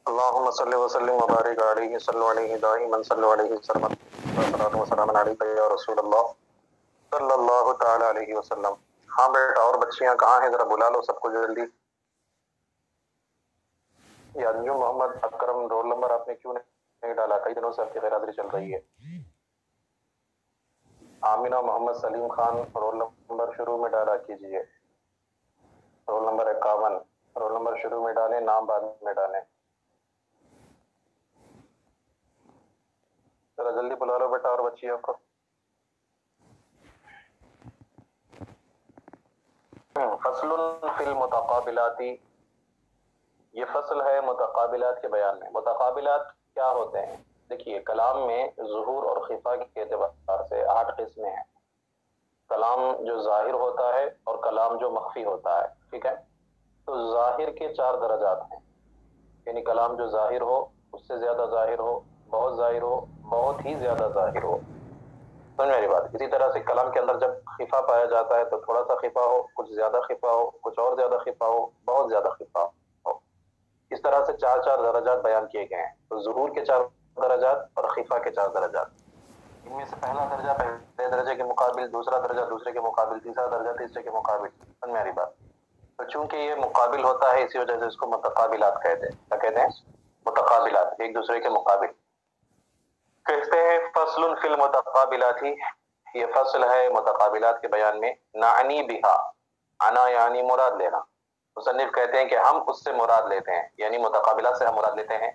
اللهم صل وسلم وبارك عليه صلوا عليه دائما صلوا عليه سرمد والصلاة والسلام عليك یا رسول اللہ صلی اللہ تعالی علیہ وسلم. ہاں بیٹا اور بچیاں کہاں ہیں؟ ذرا بلا لو سب کو جلدی. یہ انجم محمد اکرم رول نمبر آپ نے کیوں نہیں ڈالا؟ کئی دنوں سے آپ کی غیر حاضری چل رہی ہے. آمینہ محمد سلیم خان رول نمبر شروع میں ڈالا کیجئے. رول نمبر 51 رول نمبر شروع میں ڈالیں، نام بعد میں ڈالیں. ذرا جلدی بلا لو بیٹا اور بچیوں کو. فصل فی المتقابلاتی، یہ فصل ہے متقابلات کے بیان میں. متقابلات کیا ہوتے ہیں؟ دیکھیے کلام میں ظہور اور خفا کے اعتبار سے 8 قسمیں ہیں. کلام جو ظاہر ہوتا ہے اور کلام جو مخفی ہوتا ہے، ٹھیک ہے؟ تو ظاہر کے 4 درجات ہیں، یعنی کلام جو ظاہر ہو، اس سے زیادہ ظاہر ہو، بہت ظاہر ہو، بہت ہی زیادہ ظاہر ہو. سمجھ میری بات؟ اسی طرح سے کلام کے اندر جب خفا پایا جاتا ہے تو تھوڑا سا خفا ہو، کچھ زیادہ خفا ہو، کچھ اور زیادہ خفا ہو، بہت زیادہ خفا ہو. اس طرح سے 4 درجات بیان کیے گئے ہیں. تو ظہور کے 4 درجات اور خفا کے 4 درجات. ان میں سے پہلا درجہ پہلے درجے کے مقابل، دوسرا درجہ دوسرے کے مقابل، تیسرا درجہ تیسرے کے مقابل. سمجھ میری بات؟ تو چونکہ یہ مقابل ہوتا ہے اسی وجہ سے اس کو متقابلات کہتے ہیں. کیا کہتے ہیں؟ متقابلات، ایک دوسرے کے مقابل. کہتے ہیں فصل فی المتقابلات، یہ فصل ہے متقابلات کے بیان میں. نعنی بہا، انا یعنی مراد لینا. مصنف کہتے ہیں کہ ہم اس سے مراد لیتے ہیں، یعنی متقابلات سے ہم مراد لیتے ہیں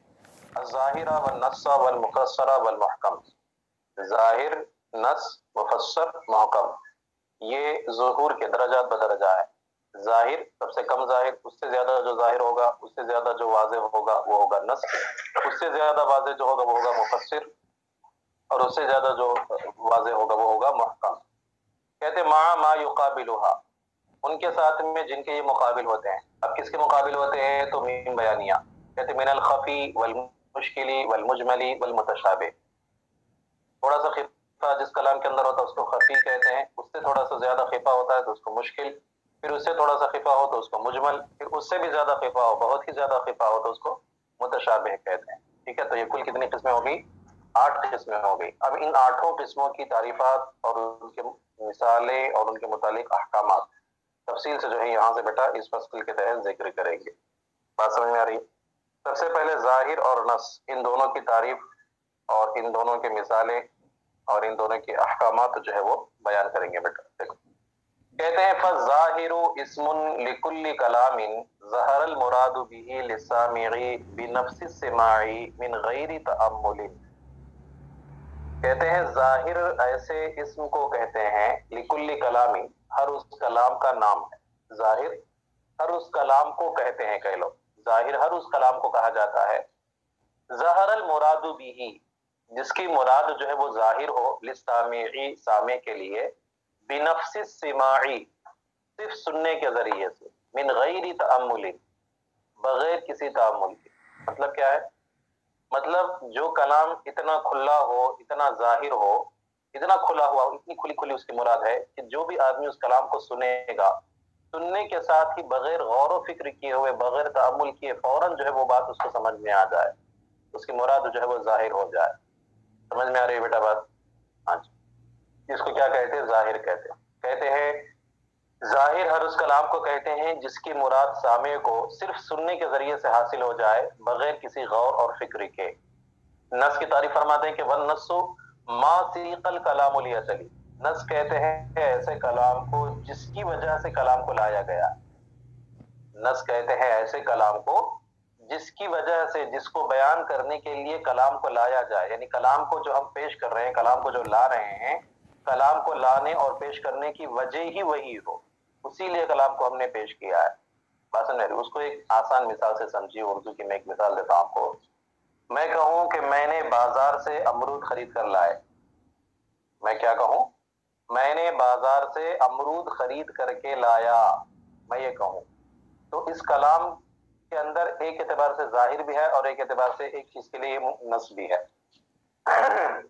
الظاہرہ والنص والمفسرہ والمحکم. ظاہر، نص، مفسر، محکم، یہ ظہور کے درجات بدرجہ ہے. ظاہر سب سے کم ظاہر، اس سے زیادہ جو ظاہر ہوگا، اس سے زیادہ جو واضح ہوگا وہ ہوگا نص، اس سے زیادہ واضح جو ہوگا وہ ہوگا مفسر، اور اس سے زیادہ جو واضح ہوگا وہ ہوگا محکم. کہتے مع ما یقابلھا، ان کے ساتھ میں جن کے یہ مقابل ہوتے ہیں. اب کس کے مقابل ہوتے ہیں؟ تو میم بیانیہ. کہتے من الخفی والمشکل والمجمل والمتشابہ. تھوڑا سا خفا جس کلام کے اندر ہوتا ہے اس کو خفی کہتے ہیں، اس سے تھوڑا سا زیادہ خفا ہوتا ہے تو اس کو مشکل، پھر اس سے تھوڑا سا خفا ہو تو اس کو مجمل، پھر اس سے بھی زیادہ خفا ہو، بہت ہی زیادہ خفا ہو تو اس کو متشابہ کہتے ہیں. ٹھیک ہے؟ تو یہ کل کتنی قسمیں ہو گئی؟ 8 قسمیں ہو گئی. اب ان 8 قسموں کی تعریفات اور ان کے مثالیں اور ان کے متعلق احکامات تفصیل سے جو ہے یہاں سے بیٹا اس فصل کے تحت ذکر کریں گے. بات سمجھ میں آ رہی؟ سب سے پہلے ظاہر اور نص، ان دونوں کی تعریف اور ان دونوں کے مثالیں اور ان دونوں کے احکامات جو ہے وہ بیان کریں گے بیٹا. دیکھو کہتے ہیں فالظاہر اسم لکل کلام ظہر المراد به للسامع بنفس السماع من غیر تأمل. کہتے ہیں ظاہر ایسے اسم کو کہتے ہیں، لکل کلام، ہر اس کلام کا نام ہے. ظاہر ہر اس کلام کو کہتے ہیں، کہہ لو ظاہر ہر اس کلام کو کہا جاتا ہے. ظہر المراد به، جس کی مراد جو ہے وہ ظاہر ہو، للسامعی، سامع کے لیے، بنفس السماعی، صرف سننے کے ذریعے سے، من غیر تأمل، بغیر کسی تأمل کے. مطلب کیا ہے؟ مطلب جو کلام اتنا کھلا ہو، اتنا ظاہر ہو، اتنا کھلا ہوا ہو، اتنی کھلی کھلی اس کی مراد ہے کہ جو بھی آدمی اس کلام کو سنے گا، سننے کے ساتھ ہی بغیر غور و فکر کیے ہوئے، بغیر تأمل کیے، فوراً جو ہے وہ بات اس کو سمجھ میں آ جائے، اس کی مراد جو ہے وہ ظاہر ہو جائے. سمجھ میں آ رہی ہے بیٹا بات؟ ہاں جی. اس کو کیا کہتے ہیں؟ ظاہر کہتے ہیں. کہتے ہیں ظاہر ہر اس کلام کو کہتے ہیں جس کی مراد سامع کو صرف سننے کے ذریعے سے حاصل ہو جائے، بغیر کسی غور اور فکر کے. نص کی تعریف فرماتے ہیں کہ والنص ما سیق الکلام لیصلی. نص کہتے ہیں ایسے کلام کو جس کی وجہ سے کلام کو لایا گیا. نص کہتے ہیں ایسے کلام کو جس کی وجہ سے، جس کو بیان کرنے کے لیے کلام کو لایا جائے، یعنی کلام کو جو ہم پیش کر رہے ہیں، کلام کو جو لا رہے ہیں، کلام کو لانے اور پیش کرنے کی وجہ ہی وہی ہو، اسی لیے کلام کو ہم نے پیش کیا ہے. بات سمجھ رہی؟ اس کو ایک آسان مثال سے سمجھیے. اردو کی میں ایک مثال دیتا ہوں آپ کو. میں کہوں کہ میں نے بازار سے امرود خرید کر لائے. میں کیا کہوں؟ میں نے بازار سے امرود خرید کر کے لایا، میں یہ کہوں. تو اس کلام کے اندر ایک اعتبار سے ظاہر بھی ہے اور ایک اعتبار سے ایک چیز کے لیے نص بھی ہے.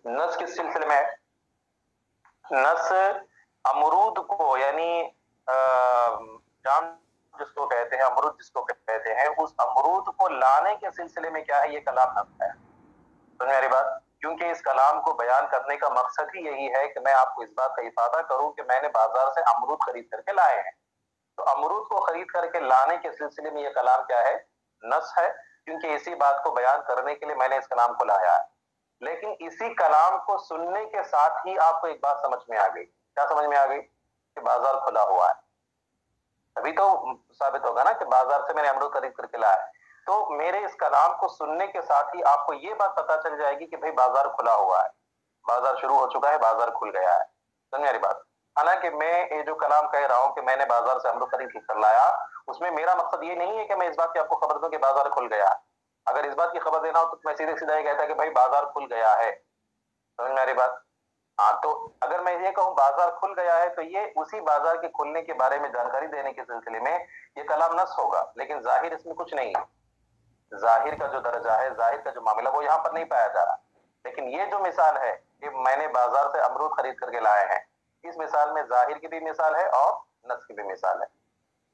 نص کس سلسلے میں ہے؟ نص امرود کو، یعنی جام جس کو کہتے ہیں، امرود جس کو کہتے کہتے ہیں اس امرود کو لانے کے سلسلے میں کیا ہے، یہ کلام نص ہے. سمجھ میری بات؟ کیونکہ اس کلام کو بیان کرنے کا مقصد ہی یہی ہے کہ میں آپ کو اس بات کا افادہ کروں کہ میں نے بازار سے امرود خرید کر کے لائے ہیں. تو امرود کو خرید کر کے لانے کے سلسلے میں یہ کلام کیا ہے، نص ہے، کیونکہ اسی بات کو بیان کرنے کے لیے میں نے اس کلام کو لایا ہے. لیکن اسی کلام کو سننے کے ساتھ ہی آپ کو ایک بات سمجھ میں آ گئی. کیا سمجھ میں آ گئی؟ کہ بازار کھلا ہوا ہے. ابھی تو ثابت ہوگا نا کہ بازار سے میں نے امرود خرید کر کے لایا ہے. تو میرے اس کلام کو سننے کے ساتھ ہی آپ کو یہ بات پتا چل جائے گی کہ بھئی بازار کھلا ہوا ہے، بازار شروع ہو چکا ہے، بازار کھل گیا ہے. سمجھ میری بات؟ حالانکہ میں یہ جو کلام کہہ رہا ہوں کہ میں نے بازار سے امرود خرید کر لایا، اس میں میرا مقصد یہ نہیں ہے کہ میں اس بات کی آپ کو خبر دوں کہ بازار کھل گیا. اگر اس بات کی خبر دینا ہو تو میں سیدھے سیدھا یہ کہتا کہ بھائی بازار کھل گیا ہے. سمجھ میری بات؟ ہاں، تو اگر میں یہ کہوں بازار کھل گیا ہے تو یہ اسی بازار کے کھلنے کے بارے میں جانکاری دینے کے سلسلے میں یہ کلام نص ہوگا. لیکن ظاہر اس میں کچھ نہیں ہے. ظاہر کا جو درجہ ہے، ظاہر کا جو معاملہ وہ یہاں پر نہیں پایا جا رہا. لیکن یہ جو مثال ہے کہ میں نے بازار سے امرود خرید کر کے لائے ہیں، اس مثال میں ظاہر کی بھی مثال ہے اور نص کی بھی مثال ہے.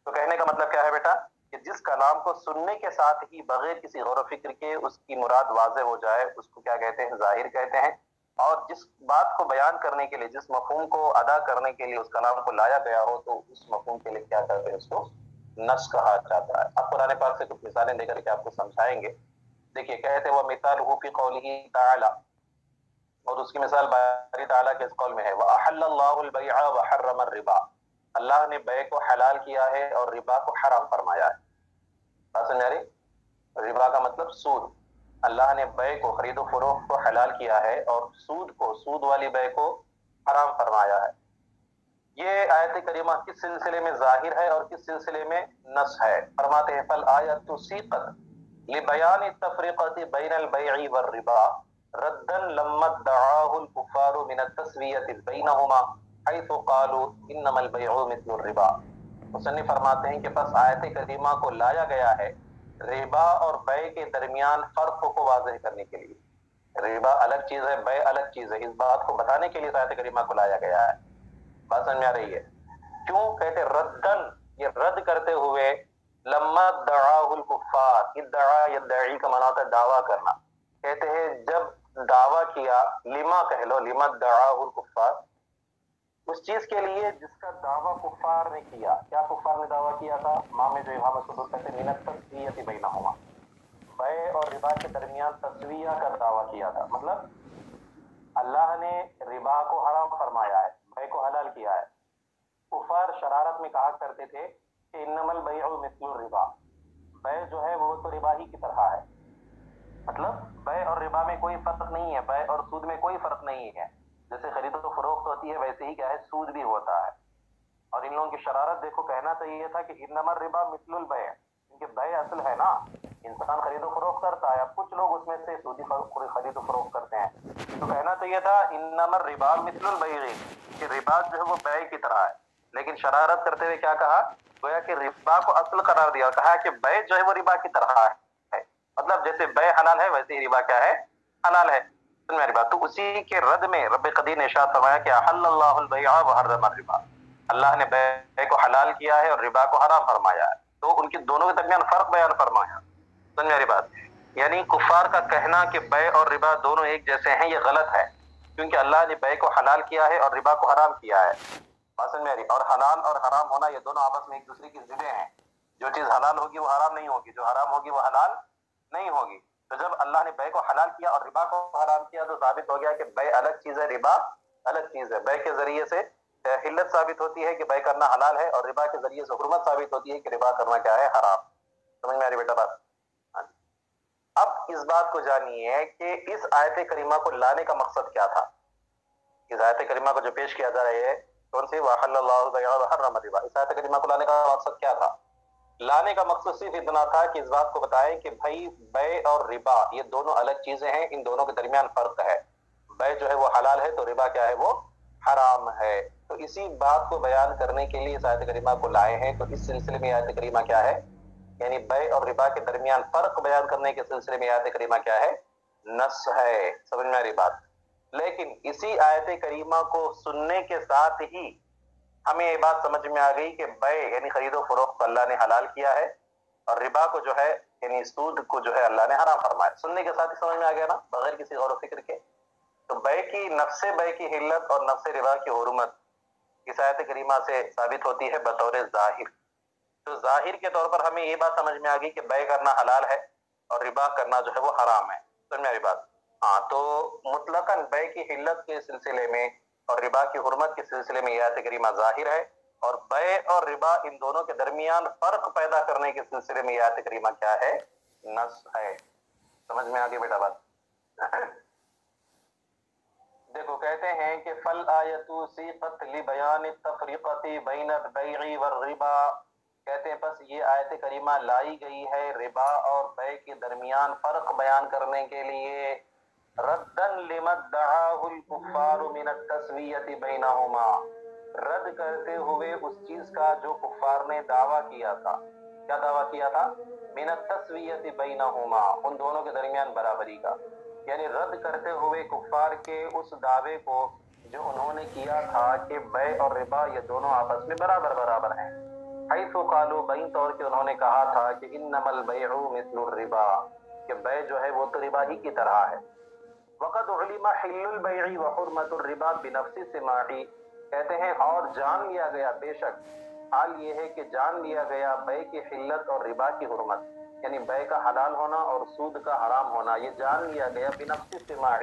تو کہنے کا مطلب کیا ہے بیٹا، کہ جس کلام کو سننے کے ساتھ ہی بغیر کسی غور و فکر کے اس کی مراد واضح ہو جائے اس کو کیا کہتے ہیں، ظاہر کہتے ہیں. اور جس بات کو بیان کرنے کے لیے، جس مفہوم کو ادا کرنے کے لیے اس کلام کو لایا گیا ہو تو اس مفہوم کے لیے کیا کہتے ہیں، اس کو نص کہا جاتا ہے. اب قرآن پاک سے کچھ مثالیں دے کر کے آپ کو سمجھائیں گے. دیکھیے کہتے ہیں وَمِثَالُهُ فِي قَوْلِهِ تَعَالَى، اور اس کی مثال باری تعالیٰ کے اس قول میں ہے وَأَحَلَّ اللَّهُ الْبَيْعَ وَحَرَّمَ الرِّبَا، اللہ نے بے کو حلال کیا ہے اور ربا کو حرام فرمایا ہے. بات سمجھ آ رہی؟ ربا کا مطلب سود. اللہ نے بے کو، خرید و فروخت کو حلال کیا ہے اور سود کو، سود والی بے کو حرام فرمایا ہے. یہ آیت کریمہ کس سلسلے میں ظاہر ہے اور کس سلسلے میں نص ہے؟ فرماتے ہیں فَالْآيَةُ سِيقَتْ لِبَيَانِ التَّفْرِقَةِ بَيْنَ الْبَيْعِ وَالرِّبَا رَدًّا لَمَّا ادَّعَاهُ الْكُفَّارُ مِنَ التَّسْوِيَةِ بَيْنَهُمَا حَيْثُ قَالُوا إِنَّمَا الْبَيْعُ مِثْلُ الرِّبَا. مصنف فرماتے ہیں کہ بس آیت کریمہ کو لایا گیا ہے ربا اور بے کے درمیان فرق کو واضح کرنے کے لیے. ربا الگ چیز ہے، بے الگ چیز ہے، اس بات کو بتانے کے لیے آیت کریمہ کو لایا گیا ہے. بات سمجھ میں آ رہی ہے؟ کیوں کہتے ردن، یہ رد کرتے ہوئے لما ادعاہ الکفار، ادعا یدعی کا معنی ہوتا ہے دعویٰ کرنا. کہتے ہیں جب دعویٰ کیا، لما کہہ لو، لما ادعاہ الکفار، اس چیز کے لیے جس کا دعویٰ کفار نے کیا. کیا کفار نے دعویٰ کیا تھا؟ ماں میں جو امام مسعود کہتے ہیں من التسویۃ بینہما، بے اور ربا کے درمیان تسویہ کا دعویٰ کیا تھا. مطلب اللہ نے ربا کو حرام فرمایا ہے، بے کو حلال کیا ہے. کفار شرارت میں کہا کرتے تھے کہ انما البیع مثل الربا، بے جو ہے وہ تو ربا ہی کی طرح ہے. مطلب بے اور ربا میں کوئی فرق نہیں ہے، بے اور سود میں کوئی فرق نہیں ہے. جیسے خرید و فروخت ہوتی ہے ویسے ہی کیا ہے، سود بھی ہوتا ہے. اور ان لوگوں کی شرارت دیکھو، کہنا تو یہ تھا کہ انما الربا مثل البیع، کیونکہ بے اصل ہے نا، انسان خرید و فروخت کرتا ہے. اب کچھ لوگ اس میں سے سودی خرید و فروخت کرتے ہیں. تو کہنا تو یہ تھا انما الربا مثل البیع، کہ ربا جو ہے وہ بے کی طرح ہے. لیکن شرارت کرتے ہوئے کیا کہا، گویا کہ ربا کو اصل قرار دیا اور کہا کہ بے جو ہے وہ ربا کی طرح ہے. مطلب جیسے بے حلال ہے ویسے ہی ربا کیا ہے، حلال ہے. میری بات تو اسی کے رد میں رب قدیر نے ارشاد فرمایا کہ احل اللہ البیع وحرم الربا، اللہ نے بے کو حلال کیا ہے اور ربا کو حرام فرمایا ہے. تو ان کے دونوں کے درمیان فرق بیان فرمایا. سمجھ میری بات؟ یعنی کفار کا کہنا کہ بے اور ربا دونوں ایک جیسے ہیں یہ غلط ہے، کیونکہ اللہ نے بے کو حلال کیا ہے اور ربا کو حرام کیا ہے. بات میری، اور حلال اور حرام ہونا یہ دونوں آپس میں ایک دوسرے کی ضدیں ہیں. جو چیز حلال ہوگی وہ حرام نہیں ہوگی، جو حرام ہوگی وہ حلال نہیں ہوگی. تو جب اللہ نے بے کو حلال کیا اور ربا کو حرام کیا تو ثابت ہو گیا کہ بے الگ چیز ہے، ربا الگ چیز ہے. بے کے ذریعے سے حلت ثابت ہوتی ہے کہ بے کرنا حلال ہے، اور ربا کے ذریعے سے حرمت ثابت ہوتی ہے کہ ربا کرنا کیا ہے، حرام. سمجھ میں آ رہی بیٹا بات؟ اب اس بات کو جانیے کہ اس آیت کریمہ کو لانے کا مقصد کیا تھا. اس آیت کریمہ کو جو پیش کیا جا رہا ہے کون سی، وَأَحَلَّ اللَّهُ الْبَيْعَ وَحَرَّمَ الرِّبَا، اس آیت کریمہ کو لانے کا مقصد کیا تھا؟ لانے کا مقصد صرف اتنا تھا کہ اس بات کو بتائیں کہ بھائی بے اور ربا یہ دونوں الگ چیزیں ہیں، ان دونوں کے درمیان فرق ہے. بے جو ہے وہ حلال ہے تو ربا کیا ہے، وہ حرام ہے. تو اسی بات کو بیان کرنے کے لیے اس آیت کریمہ کو لائے ہیں. تو اس سلسلے میں آیت کریمہ کیا ہے، یعنی بے اور ربا کے درمیان فرق بیان کرنے کے سلسلے میں آیت کریمہ کیا ہے، نص ہے. سمجھ میں آ رہی بات؟ لیکن اسی آیت کریمہ کو سننے کے ساتھ ہی ہمیں یہ بات سمجھ میں آ گئی کہ بے یعنی خرید و فروخت کو اللہ نے حلال کیا ہے اور ربا کو جو ہے یعنی سود کو جو ہے اللہ نے حرام فرمایا. سننے کے ساتھ ہی سمجھ میں آ گیا نا بغیر کسی غور و فکر کے. تو بے کی نفس بے کی حلت اور نفس ربا کی حرمت اس آیت کریمہ سے ثابت ہوتی ہے بطور ظاہر. تو ظاہر کے طور پر ہمیں یہ بات سمجھ میں آ گئی کہ بے کرنا حلال ہے اور ربا کرنا جو ہے وہ حرام ہے. سمجھ میں آئی بات؟ ہاں. تو مطلقاً بے کی حلت کے سلسلے میں اور ربا کی حرمت کے سلسلے میں یہ آیت کریمہ ظاہر ہے, اور بے اور ربا ان دونوں کے درمیان فرق پیدا کرنے کے سلسلے میں یہ آیت کریمہ کیا ہے؟ نص ہے. سمجھ میں آگے بیٹا بات؟ دیکھو کہتے ہیں کہ فل آیت سیقت لبیان التفریقۃ بین البیع والربا. کہتے ہیں بس یہ آیت کریمہ لائی گئی ہے ربا اور بے کے درمیان فرق بیان کرنے کے لیے, ردن لما ادعاہ الکفار من التسویۃ بینہما, رد کرتے ہوئے اس چیز کا جو کفار نے دعویٰ کیا تھا. کیا دعویٰ کیا تھا؟ من التسویۃ بینہما, ان دونوں کے درمیان برابری کا. یعنی رد کرتے ہوئے کفار کے اس دعوے کو جو انہوں نے کیا تھا کہ بے اور ربا یہ دونوں آپس میں برابر برابر ہیں. حیث قالوا, بین طور کے انہوں نے کہا تھا کہ انما البیع مثل الربا, کہ بے جو ہے وہ تو ربا ہی کی طرح ہے. وقد علم حل البیع وحرمت الربا بنفس السماع. کہتے ہیں اور جان لیا گیا, بے شک حال یہ ہے کہ جان لیا گیا بے کی حلت اور ربا کی حرمت, یعنی بے کا حلال ہونا اور سود کا حرام ہونا یہ جان لیا گیا بنفس السماع,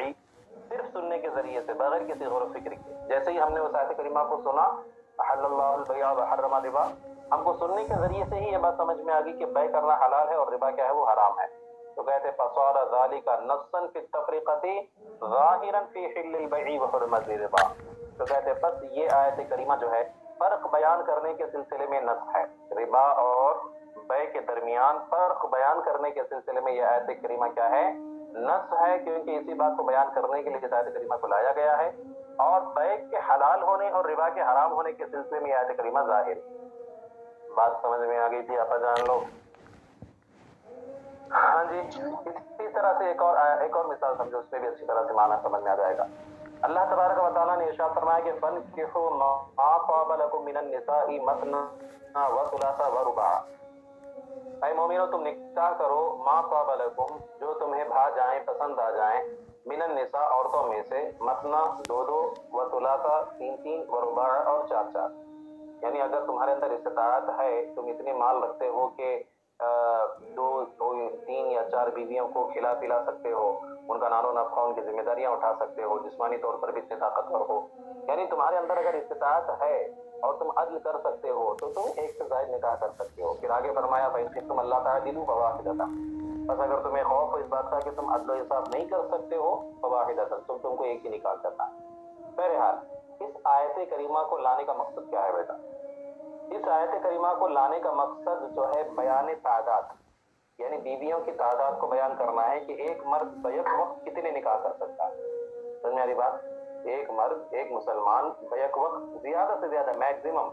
صرف سننے کے ذریعے سے بغیر کسی غور و فکر کے. جیسے ہی ہم نے اس آیت کریمہ کو سنا احل اللہ البیع وحرم الربا, ہم کو سننے کے ذریعے سے ہی یہ بات سمجھ میں آ گئی کہ بے کرنا حلال ہے اور ربا کیا ہے وہ حرام ہے. تو کہتے فصار ذالک نصا فی التفریقۃ ظاہرا فی حل البیع وحرمت الربا. تو کہتے بس یہ آیت کریمہ جو ہے فرق بیان کرنے کے سلسلے میں نص ہے, ربا اور بے کے درمیان فرق بیان کرنے کے سلسلے میں یہ آیت کریمہ کیا ہے؟ نص ہے, کیونکہ اسی بات کو بیان کرنے کے لیے اس آیت کریمہ کو لایا گیا ہے. اور بے کے حلال ہونے اور ربا کے حرام ہونے کے سلسلے میں یہ آیت کریمہ ظاہر. بات سمجھ میں آ گئی تھی آپ جان لو؟ ہاں جی. اسی طرح سے ایک اور مثال سمجھو, اس میں بھی اچھی طرح سے معنی سمجھ میں آ جائے گا. اللہ تبارک و تعالیٰ نے ارشاد فرمایا کہ فَانكِحُوا مَا طَابَ لَكُم مِّنَ النِّسَاءِ مَثْنَىٰ وَثُلَاثَ وَرُبَاعَ. اے مومنو تم نکاح کرو ما طاب لکم, جو تمہیں بھا جائیں پسند آ جائیں, من النساء عورتوں میں سے, مثنا دو دو, و ثلاثہ تین تین, و رباع اور چار چار. یعنی اگر تمہارے اندر استطاعت ہے, تم اتنے مال رکھتے ہو کہ دو تین یا چار بیویوں کو کھلا پلا سکتے ہو, ان کا نان و نفقہ ان کی ذمہ داریاں اٹھا سکتے ہو, جسمانی طور پر بھی اتنے طاقتور ہو, یعنی تمہارے اندر اگر استطاعت ہے اور تم عدل کر سکتے ہو تو تم ایک سے زائد نکاح کر سکتے ہو. پھر آگے فرمایا فَإِن خِفْتُمْ أَلَّا تَعْدِلُوا فَوَاحِدَةً, بس اگر تمہیں خوف و اس بات کا کہ تم عدل و انصاف نہیں کر سکتے ہو, فَوَاحِدَةً, تم کو ایک ہی نکاح کرنا ہے. بہرحال اس آیت کریمہ کو لانے کا مقصد کیا ہے بیٹا؟ اس آیت کریمہ کو لانے کا مقصد جو ہے بیان تعداد, یعنی بیویوں کی تعداد کو بیان کرنا ہے کہ ایک مرد بیک وقت کتنے نکاح کر سکتا ہے. سمجھ میں آ رہی بات؟ ایک مرد, ایک مسلمان بیک وقت زیادہ سے زیادہ میکسیمم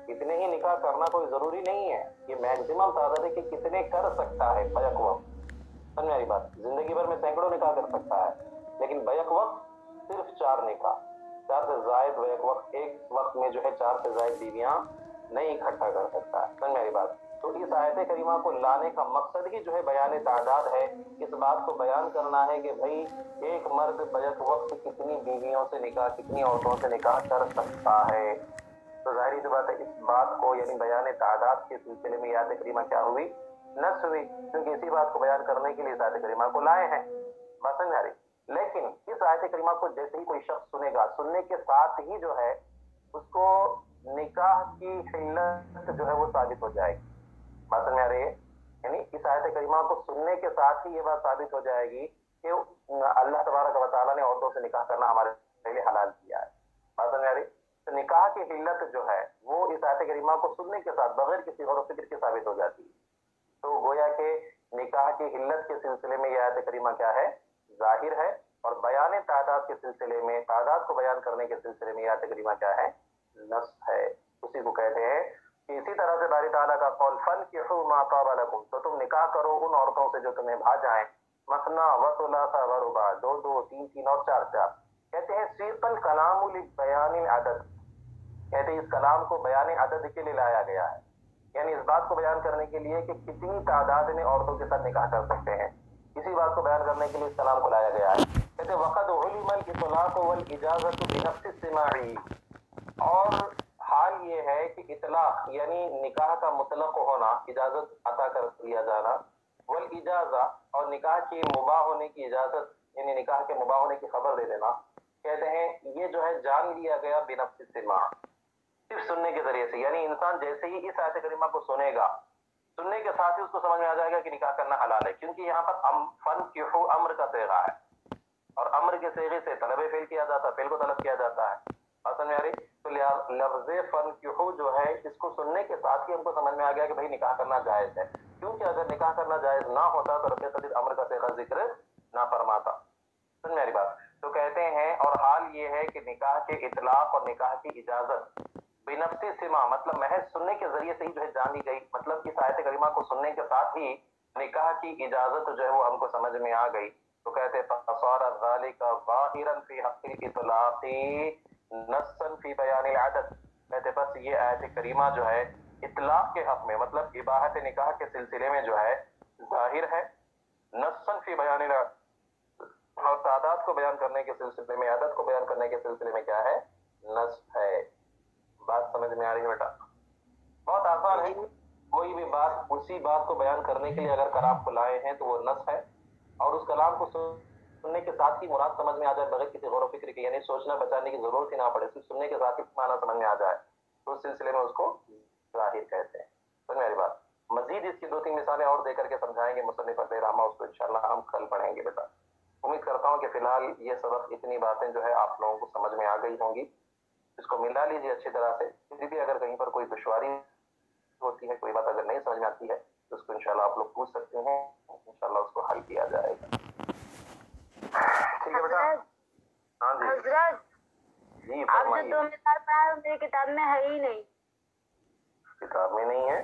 اتنے ہی نکاح کرنا کوئی ضروری نہیں ہے, یہ میکسیمم تعداد ہے کہ کتنے کر سکتا ہے بیک وقت. سمجھ میں آ رہی بات؟ زندگی بھر میں سینکڑوں نکاح کر سکتا ہے, لیکن بیک وقت صرف 4 نکاح, 4 سے زائد بیک وقت, ایک وقت میں جو ہے 4 سے زائد بیویاں نہیں اکٹھا کر سکتا ہے. سمجھ میں آ رہی بات؟ تو اس آیت کریمہ کو لانے کا مقصد ہی جو ہے بیان تعداد ہے, اس بات کو بیان کرنا ہے کہ بھئی ایک مرد بیک وقت کتنی بیویوں سے نکاح, کتنی عورتوں سے نکاح کر سکتا ہے. تو ظاہری سی بات ہے اس بات کو یعنی بیان تعداد کے سلسلے میں آیت کریمہ کیا ہوئی؟ نص ہوئی, کیونکہ اسی بات کو بیان کرنے کے لیے آیت کریمہ کو لائے ہیں. بات سمجھ آ رہی؟ لیکن اس آیت کریمہ کو جیسے ہی کوئی شخص سنے گا, سننے کے ساتھ ہی جو ہے اس کو نکاح کی حلت جو ہے وہ ثابت ہو جائے گی. بات سمجھ آ رہی ہے؟ یعنی اس آیت کریمہ کو سننے کے ساتھ ہی یہ بات ثابت ہو جائے گی کہ اللہ تبارک و تعالیٰ نے عورتوں سے نکاح کرنا ہمارے پہلے حلال کیا ہے. بات سمجھ آ رہی؟ تو نکاح کی حلت جو ہے وہ اس آیت کریمہ کو سننے کے ساتھ بغیر کسی غور و فکر کے ثابت ہو جاتی ہے. تو گویا کہ نکاح کی حلت کے سلسلے میں یہ آیت کریمہ کیا ہے؟ ظاہر ہے, اور بیان تعداد کے سلسلے میں, تعداد کو بیان کرنے کے سلسلے میں یہ آیت کریمہ کیا ہے؟ نص ہے. اسی کو کہتے ہیں کہ اسی طرح سے باری تعالیٰ کا قول فَانكِحُوا مَا طَابَ لَكُمْ, تو تم نکاح کرو ان عورتوں سے جو تمہیں بھا جائیں, مثنا وثلاث ورباع, 2 2 3 3 اور 4 4. کہتے ہیں سیق الکلام لبیان العدد, کہتے ہیں اس کلام کو بیان عدد کے لیے لایا گیا ہے. یعنی اس بات کو بیان کرنے کے لیے کہ کتنی تعداد میں عورتوں کے ساتھ نکاح کر سکتے ہیں، اسی بات کو بیان کرنے کے لیے اس کلام کو لایا گیا ہے. کہتے وقد علم الاطلاق والاجازت بنفس السماعی، اور حال یہ ہے کہ اطلاق یعنی نکاح کا مطلق ہونا، اجازت عطا کر دیا جانا، والاجازہ اور نکاح کی مباح ہونے کی اجازت یعنی نکاح کے مباح ہونے کی خبر دے دینا، کہتے ہیں یہ جو ہے جان لیا گیا بنفس السماع، صرف سننے کے ذریعے سے. یعنی انسان جیسے ہی اس آیت کریمہ کو سنے گا، سننے کے ساتھ ہی اس کو سمجھ میں آ جائے گا کہ نکاح کرنا حلال ہے، کیونکہ یہاں پر فنکحوا امر کا صیغہ ہے، اور امر کے صیغے سے طلب فعل کیا جاتا ہے، فعل کو طلب کیا جاتا ہے. سمجھ میں آ رہی؟ تو لفظ فنکحوا جو ہے اس کو سننے کے ساتھ ہی ہم کو سمجھ میں آ گیا کہ بھائی نکاح کرنا جائز ہے، کیونکہ اگر نکاح کرنا جائز نہ ہوتا تو رب العزت امر کا صیغہ ذکر نہ فرماتا. سمجھ میں آ رہی بات؟ تو کہتے ہیں اور حال یہ ہے کہ نکاح کے اطلاق اور نکاح کی اجازت بنفس سما مطلب محض سننے کے ذریعے سے ہی جو ہے جان لی گئی، مطلب اس آیت کریمہ کو سننے کے ساتھ ہی نکاح کی اجازت جو ہے وہ ہم کو سمجھ میں آ گئی. تو کہتے فصار ذلك ظاہرا فی حق الاطلاق نصا فی بیان العدد. کہتے بس یہ آیت کریمہ جو ہے اطلاق کے حق میں مطلب اباحت نکاح کے سلسلے میں جو ہے ظاہر ہے، نصا فی بیان العدد، اور تعداد کو بیان کرنے کے سلسلے میں، عدد کو بیان کرنے کے سلسلے میں کیا ہے؟ نص ہے. بات سمجھ میں آ رہی ہے بیٹا؟ بہت آسان ہے. کوئی بھی بات اسی بات کو بیان کرنے کے لیے اگر کلام کو لائے ہیں تو وہ نص ہے، اور اس کلام کو سننے کے ساتھ ہی مراد سمجھ میں آ جائے بغیر کسی غور و فکر کے، یعنی سوچنا بچانے کی ضرورت ہی نہ پڑے، صرف سننے کے ساتھ ہی معنی سمجھ میں آ جائے، تو اس سلسلے میں اس کو ظاہر کہتے ہیں. سمجھ میں آ رہی بات؟ مزید اس کی 2-3 مثالیں اور دے کر کے سمجھائیں گے مصنف علیہ رحمہ، اس کو انشاءاللہ ہم کل پڑھیں گے بیٹا. امید کرتا ہوں کہ فی الحال یہ سبق اتنی باتیں جو ہے آپ لوگوں کو سمجھ میں آ گئی ہوں گی. اس کو ملا لیجیے اچھی طرح سے، کسی بھی اگر کہیں پر کوئی دشواری ہوتی ہے، کوئی بات اگر نہیں سمجھ میں آتی ہے تو اس کو انشاءاللہ آپ لوگ پوچھ سکتے ہیں، انشاءاللہ اس کو حل کیا جائے گا. ٹھیک ہے بیٹا؟ ہاں جی حضرت جی آپ جو فرمائیے. 2 مثال پڑھا میری کتاب میں ہے ہی نہیں. کتاب میں نہیں ہے؟